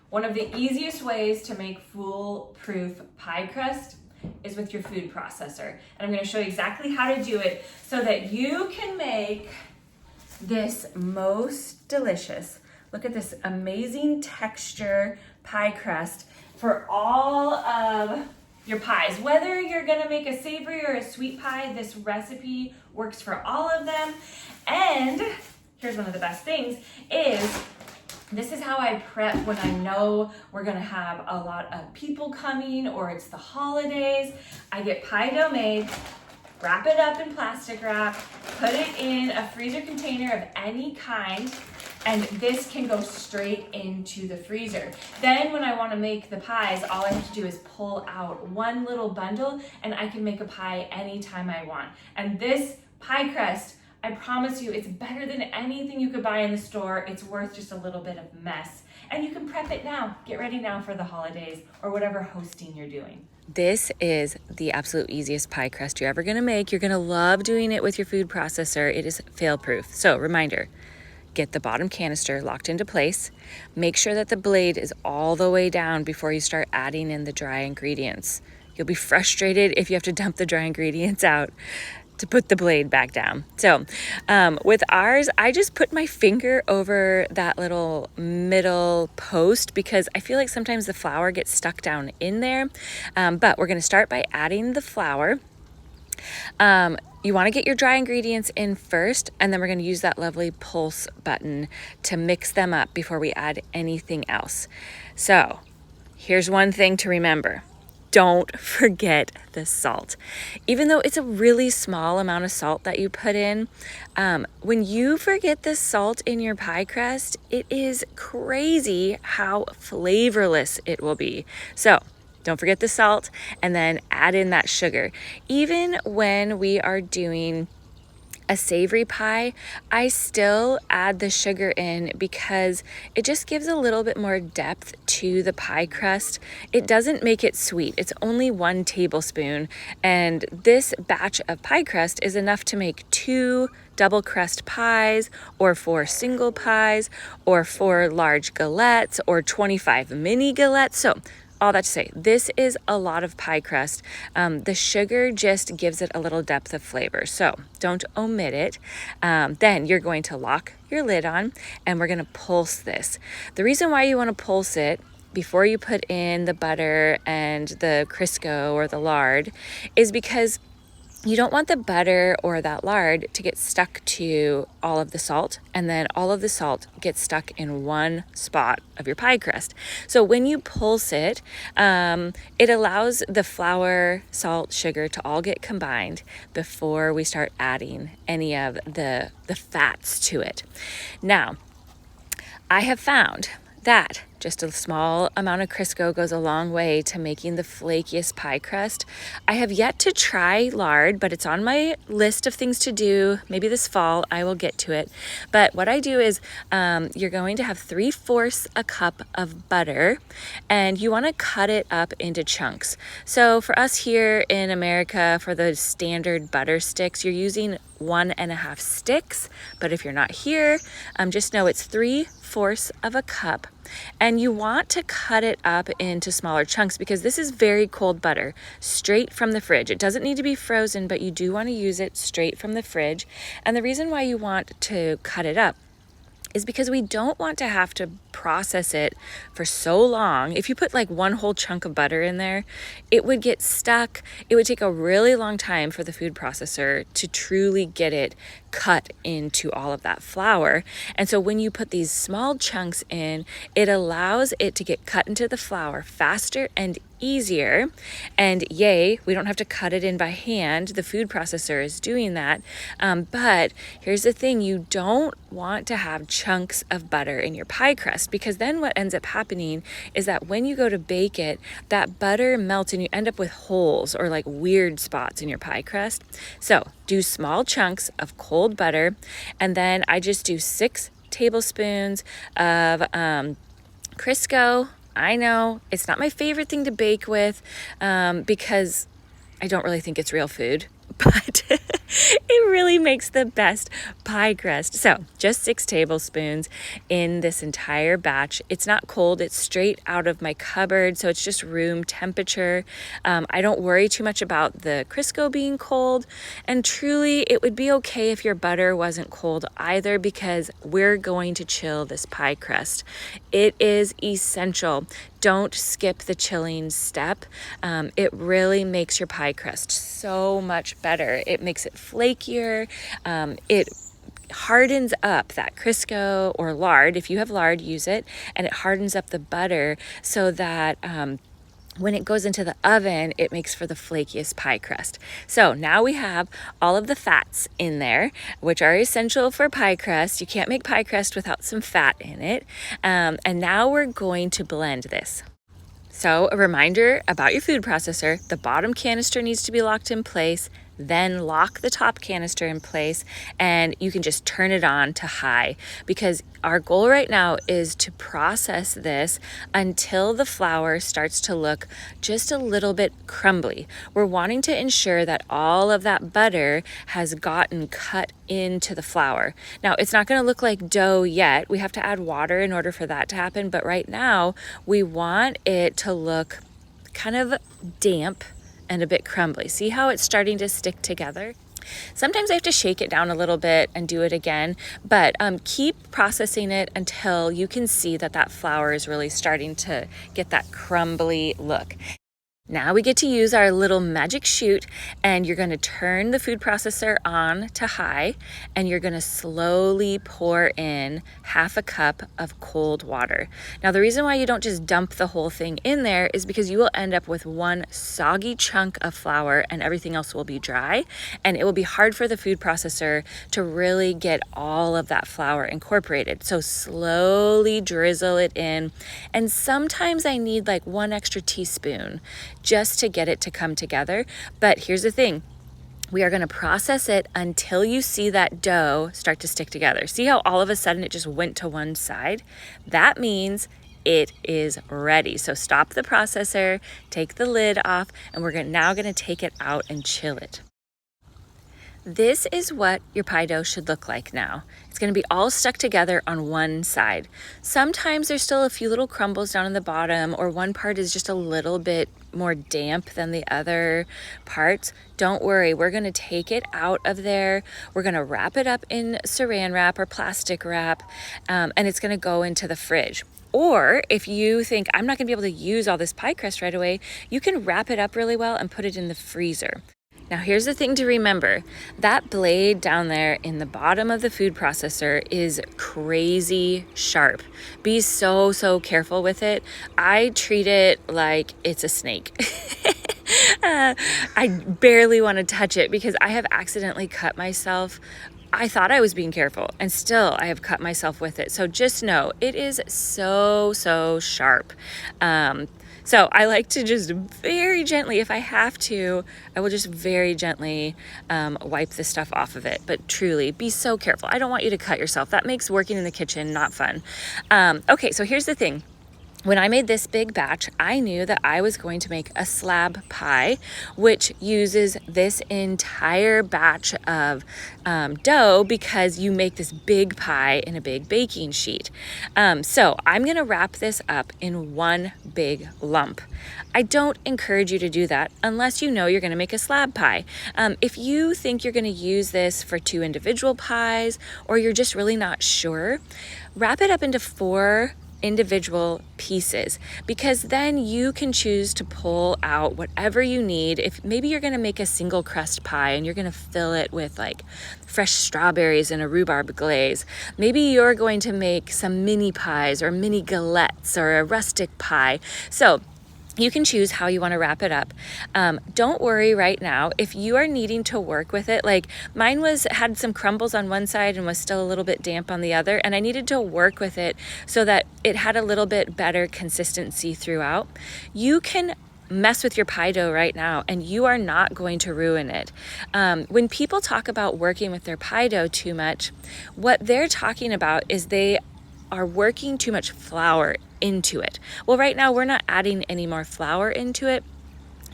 One of the easiest ways to make foolproof pie crust is with your food processor. And I'm gonna show you exactly how to do it so that you can make this most delicious, look at this amazing texture pie crust for all of your pies. Whether you're gonna make a savory or a sweet pie, this recipe works for all of them. And here's one of the best things is, this is how I prep when I know we're gonna have a lot of people coming or it's the holidays. I get pie dough made, wrap it up in plastic wrap, put it in a freezer container of any kind, and this can go straight into the freezer. Then when I wanna make the pies, all I have to do is pull out one little bundle and I can make a pie anytime I want. And this pie crust, I promise you, it's better than anything you could buy in the store. It's worth just a little bit of mess. And you can prep it now. Get ready now for the holidays or whatever hosting you're doing. This is the absolute easiest pie crust you're ever gonna make. You're gonna love doing it with your food processor. It is fail-proof. So reminder, get the bottom canister locked into place. Make sure that the blade is all the way down before you start adding in the dry ingredients. You'll be frustrated if you have to dump the dry ingredients out to put the blade back down. So with ours, I just put my finger over that little middle post because I feel like sometimes the flour gets stuck down in there. But we're gonna start by adding the flour. You wanna get your dry ingredients in first, and then we're gonna use that lovely pulse button to mix them up before we add anything else. So here's one thing to remember. Don't forget the salt. Even though it's a really small amount of salt that you put in, when you forget the salt in your pie crust, it is crazy how flavorless it will be. So don't forget the salt and then add in that sugar. Even when we are doing a savory pie, I still add the sugar in because it just gives a little bit more depth to the pie crust. It doesn't make it sweet. It's only 1 tablespoon, and this batch of pie crust is enough to make 2 double crust pies, or 4 single pies, or 4 large galettes, or 25 mini galettes. So all that to say, this is a lot of pie crust. The sugar just gives it a little depth of flavor, so don't omit it. Then you're going to lock your lid on, and we're gonna pulse this. The reason why you wanna pulse it before you put in the butter and the Crisco or the lard is because you don't want the butter or that lard to get stuck to all of the salt, and then all of the salt gets stuck in one spot of your pie crust. So when you pulse it, it allows the flour, salt, sugar to all get combined before we start adding any of the fats to it. Now, I have found that just a small amount of Crisco goes a long way to making the flakiest pie crust. I have yet to try lard, but it's on my list of things to do. Maybe this fall I will get to it. But what I do is you're going to have 3/4 a cup of butter, and you want to cut it up into chunks. So for us here in America, for the standard butter sticks, you're using 1.5 sticks. But if you're not here, just know it's 3/4 of a cup. And you want to cut it up into smaller chunks because this is very cold butter, straight from the fridge. It doesn't need to be frozen, but you do want to use it straight from the fridge. And the reason why you want to cut it up is because we don't want to have to process it for so long. If you put like one whole chunk of butter in there, it would get stuck. It would take a really long time for the food processor to truly get it cut into all of that flour. And so when you put these small chunks in, it allows it to get cut into the flour faster and easier. And yay, we don't have to cut it in by hand. The food processor is doing that. But here's the thing, you don't want to have chunks of butter in your pie crust, because then what ends up happening is that when you go to bake it, that butter melts and you end up with holes or like weird spots in your pie crust. So do small chunks of cold butter, and then I just do 6 tablespoons of Crisco. I know it's not my favorite thing to bake with because I don't really think it's real food, but it really makes the best pie crust. So just 6 tablespoons in this entire batch. It's not cold, it's straight out of my cupboard, so it's just room temperature. I don't worry too much about the Crisco being cold, and truly it would be okay if your butter wasn't cold either, because we're going to chill this pie crust. It is essential. Don't skip the chilling step. It really makes your pie crust so much better. It makes it flakier. It hardens up that Crisco or lard. If you have lard, use it. And it hardens up the butter so that when it goes into the oven, it makes for the flakiest pie crust. So now we have all of the fats in there, which are essential for pie crust. You can't make pie crust without some fat in it. And now we're going to blend this. So a reminder about your food processor: the bottom canister needs to be locked in place, then lock the top canister in place, and you can just turn it on to high, because our goal right now is to process this until the flour starts to look just a little bit crumbly. We're wanting to ensure that all of that butter has gotten cut into the flour. Now, it's not going to look like dough yet. We have to add water in order for that to happen, but right now we want it to look kind of damp and a bit crumbly. See how it's starting to stick together? Sometimes I have to shake it down a little bit and do it again, but keep processing it until you can see that that flour is really starting to get that crumbly look. Now we get to use our little magic chute, and you're going to turn the food processor on to high, and you're going to slowly pour in half a cup of cold water. Now, the reason why you don't just dump the whole thing in there is because you will end up with one soggy chunk of flour and everything else will be dry, and it will be hard for the food processor to really get all of that flour incorporated. So slowly drizzle it in, and sometimes I need like 1 extra teaspoon just to get it to come together. But here's the thing. We are going to process it until you see that dough start to stick together. See how all of a sudden it just went to one side? That means it is ready. So stop the processor, take the lid off, and we're now going to take it out and chill it. This is what your pie dough should look like now. It's going to be all stuck together on one side. Sometimes there's still a few little crumbles down in the bottom, or one part is just a little bit more damp than the other parts. Don't worry, we're going to take it out of there. We're going to wrap it up in saran wrap or plastic wrap, and it's going to go into the fridge. Or if you think, I'm not going to be able to use all this pie crust right away, you can wrap it up really well and put it in the freezer. Now, here's the thing to remember. That blade down there in the bottom of the food processor is crazy sharp. Be so careful with it. I treat it like it's a snake. I barely want to touch it because I have accidentally cut myself. I thought I was being careful, and still I have cut myself with it. So just know it is so sharp. So I like to just very gently, if I have to, I will just very gently wipe the stuff off of it. But truly, be so careful. I don't want you to cut yourself. That makes working in the kitchen not fun. Okay, so here's the thing. When I made this big batch, I knew that I was going to make a slab pie, which uses this entire batch of dough, because you make this big pie in a big baking sheet. So I'm going to wrap this up in one big lump. I don't encourage you to do that unless you know you're going to make a slab pie. If you think you're going to use this for 2 individual pies, or you're just really not sure, wrap it up into 4 individual pieces, because then you can choose to pull out whatever you need. If maybe you're going to make a single crust pie and you're going to fill it with like fresh strawberries and a rhubarb glaze, maybe you're going to make some mini pies or mini galettes or a rustic pie. So you can choose how you want to wrap it up. Don't worry right now if you are needing to work with it. Like mine had some crumbles on one side and was still a little bit damp on the other, and I needed to work with it so that it had a little bit better consistency throughout. You can mess with your pie dough right now and you are not going to ruin it. When people talk about working with their pie dough too much, what they're talking about is they are working too much flour into it. Well, right now we're not adding any more flour into it.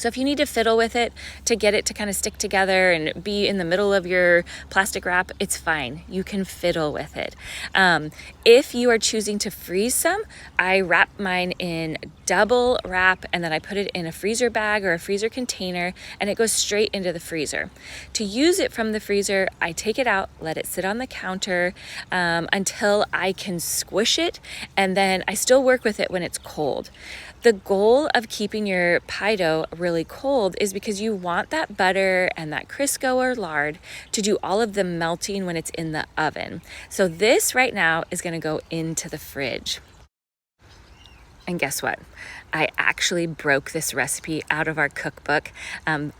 So if you need to fiddle with it to get it to kind of stick together and be in the middle of your plastic wrap, it's fine. You can fiddle with it. If you are choosing to freeze some, I wrap mine in double wrap and then I put it in a freezer bag or a freezer container and it goes straight into the freezer. To use it from the freezer, I take it out, let it sit on the counter until I can squish it, and then I still work with it when it's cold. The goal of keeping your pie dough really cold is because you want that butter and that Crisco or lard to do all of the melting when it's in the oven. So this right now is going to go into the fridge. And guess what? I actually broke this recipe out of our cookbook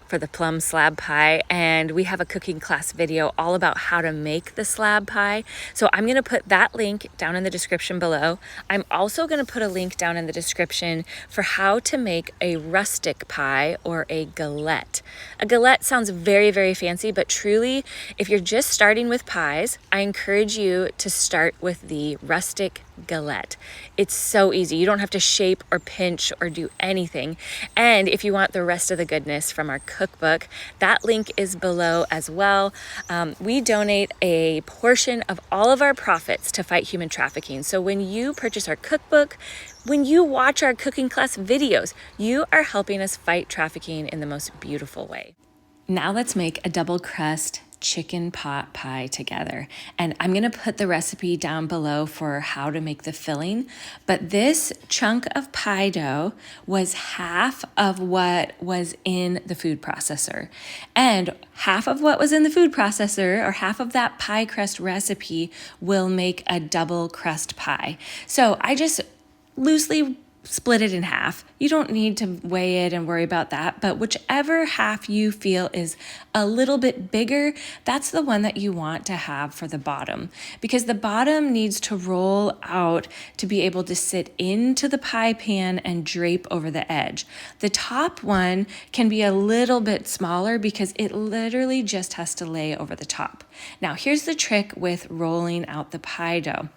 for the plum slab pie, and we have a cooking class video all about how to make the slab pie. So I'm gonna put that link down in the description below. I'm also gonna put a link down in the description for how to make a rustic pie or a galette. A galette sounds very, very fancy, but truly, if you're just starting with pies, I encourage you to start with the rustic galette. It's so easy. You don't have to shape or pinch or do anything. And if you want the rest of the goodness from our cookbook, that link is below as well. We donate a portion of all of our profits to fight human trafficking. So when you purchase our cookbook, when you watch our cooking class videos, you are helping us fight trafficking in the most beautiful way. Now let's make a double crust chicken pot pie together. And I'm gonna put the recipe down below for how to make the filling, but this chunk of pie dough was half of what was in the food processor. And half of what was in the food processor, or half of that pie crust recipe, will make a double crust pie. So I just loosely split it in half. You don't need to weigh it and worry about that, but whichever half you feel is a little bit bigger, that's the one that you want to have for the bottom, because the bottom needs to roll out to be able to sit into the pie pan and drape over the edge. The top one can be a little bit smaller because it literally just has to lay over the top. Now, here's the trick with rolling out the pie dough.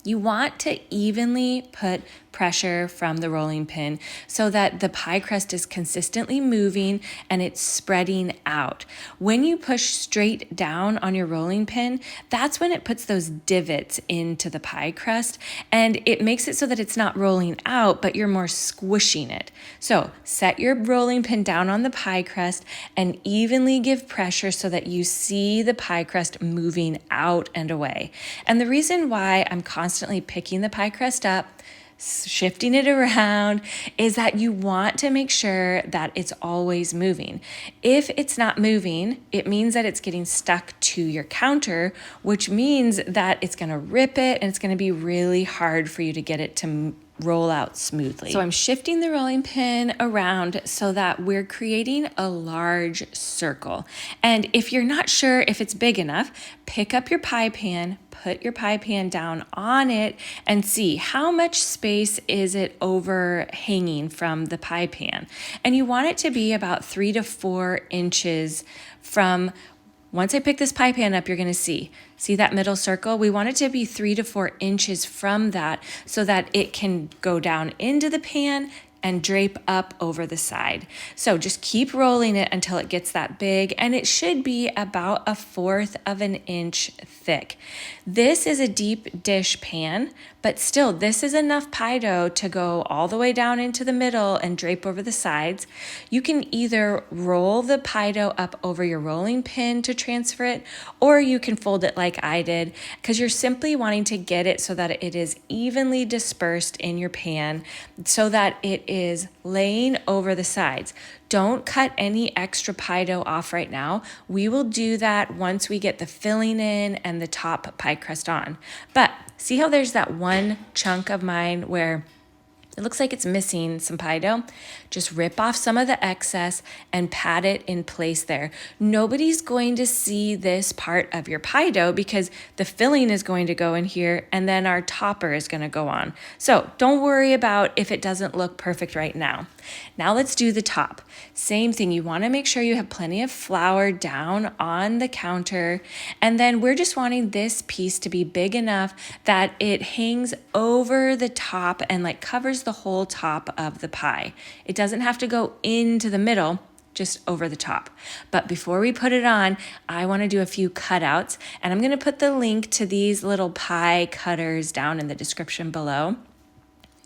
You want to evenly put pressure from the rolling pin so that the pie crust is consistently moving and it's spreading out. When you push straight down on your rolling pin, that's when it puts those divots into the pie crust, and it makes it so that it's not rolling out, but you're more squishing it. So set your rolling pin down on the pie crust and evenly give pressure so that you see the pie crust moving out and away. And the reason why I'm constantly picking the pie crust up, shifting it around, is that you want to make sure that it's always moving. If it's not moving, it means that it's getting stuck to your counter, which means that it's going to rip it and it's going to be really hard for you to get it to roll out smoothly. So I'm shifting the rolling pin around so that we're creating a large circle. And if you're not sure if it's big enough, pick up your pie pan, put your pie pan down on it and see how much space is it overhanging from the pie pan. And you want it to be about 3 to 4 inches from. Once I pick this pie pan up, you're gonna see that middle circle? We want it to be 3 to 4 inches from that so that it can go down into the pan and drape up over the side. So just keep rolling it until it gets that big, and it should be about 1/4 of an inch thick. This is a deep dish pan, but still, this is enough pie dough to go all the way down into the middle and drape over the sides. You can either roll the pie dough up over your rolling pin to transfer it, or you can fold it like I did, because you're simply wanting to get it so that it is evenly dispersed in your pan so that it is laying over the sides. Don't cut any extra pie dough off right now. We will do that once we get the filling in and the top pie crust on. But see how there's that one chunk of mine where it looks like it's missing some pie dough? Just rip off some of the excess and pat it in place there. Nobody's going to see this part of your pie dough because the filling is going to go in here and then our topper is going to go on. So don't worry about if it doesn't look perfect right now. Now let's do the top. Same thing, you want to make sure you have plenty of flour down on the counter, and then we're just wanting this piece to be big enough that it hangs over the top and like covers almost the whole top of the pie. It doesn't have to go into the middle, just over the top. But before we put it on, I want to do a few cutouts, and I'm going to put the link to these little pie cutters down in the description below.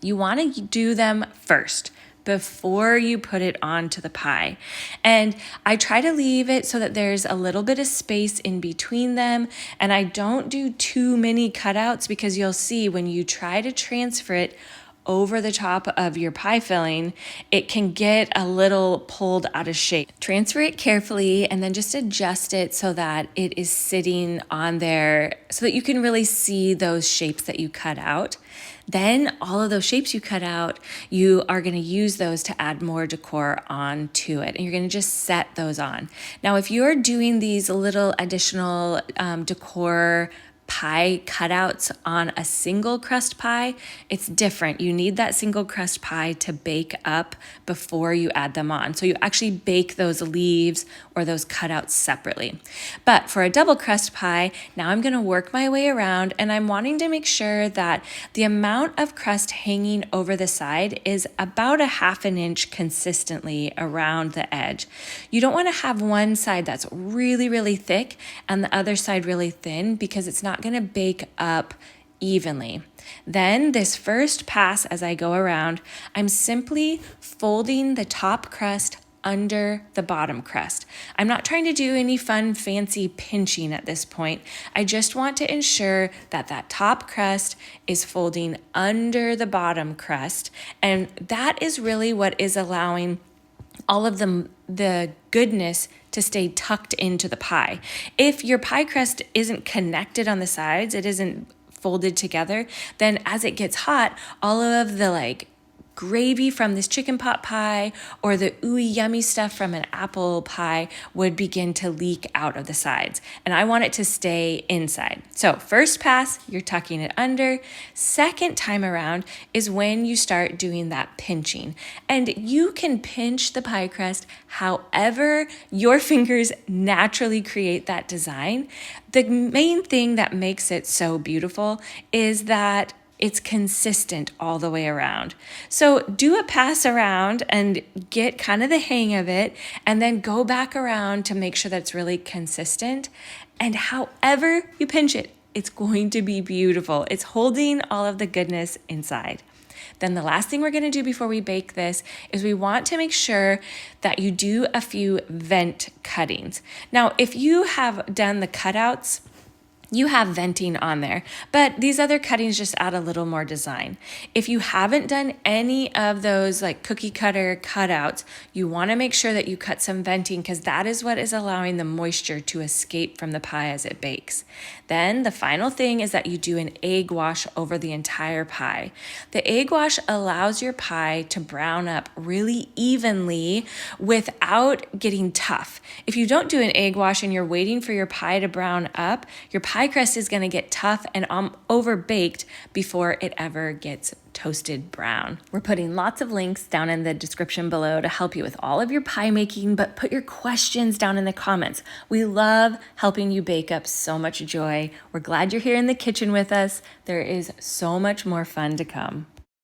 You want to do them first before you put it onto the pie. And I try to leave it so that there's a little bit of space in between them, and I don't do too many cutouts because you'll see when you try to transfer it over the top of your pie filling, it can get a little pulled out of shape. Transfer it carefully and then just adjust it so that it is sitting on there so that you can really see those shapes that you cut out. Then all of those shapes you cut out, you are going to use those to add more decor onto it. And you're going to just set those on. Now, if you're doing these little additional decor pie cutouts on a single crust pie, it's different. You need that single crust pie to bake up before you add them on. So you actually bake those leaves or those cutouts separately. But for a double crust pie, now I'm going to work my way around, and I'm wanting to make sure that the amount of crust hanging over the side is about 1/2 inch consistently around the edge. You don't want to have one side that's really, really thick and the other side really thin, because it's not going to bake up evenly. Then this first pass, as I go around, I'm simply folding the top crust under the bottom crust. I'm not trying to do any fun fancy pinching at this point. I just want to ensure that that top crust is folding under the bottom crust, and that is really what is allowing all of the goodness to stay tucked into the pie. If your pie crust isn't connected on the sides, it isn't folded together, then as it gets hot, all of the gravy from this chicken pot pie or the ooey yummy stuff from an apple pie would begin to leak out of the sides. And I want it to stay inside. So first pass, you're tucking it under. Second time around is when you start doing that pinching. And you can pinch the pie crust however your fingers naturally create that design. The main thing that makes it so beautiful is that it's consistent all the way around. So do a pass around and get kind of the hang of it, and then go back around to make sure that it's really consistent. And however you pinch it, it's going to be beautiful. It's holding all of the goodness inside. Then the last thing we're going to do before we bake this is we want to make sure that you do a few vent cuttings. Now, if you have done the cutouts, you have venting on there, but these other cuttings just add a little more design. If you haven't done any of those cookie cutter cutouts, you want to make sure that you cut some venting, because that is what is allowing the moisture to escape from the pie as it bakes. Then the final thing is that you do an egg wash over the entire pie. The egg wash allows your pie to brown up really evenly without getting tough. If you don't do an egg wash and you're waiting for your pie to brown up, your pie crust is going to get tough and overbaked before it ever gets toasted brown. We're putting lots of links down in the description below to help you with all of your pie making, but put your questions down in the comments. We love helping you bake up so much joy. We're glad you're here in the kitchen with us. There is so much more fun to come.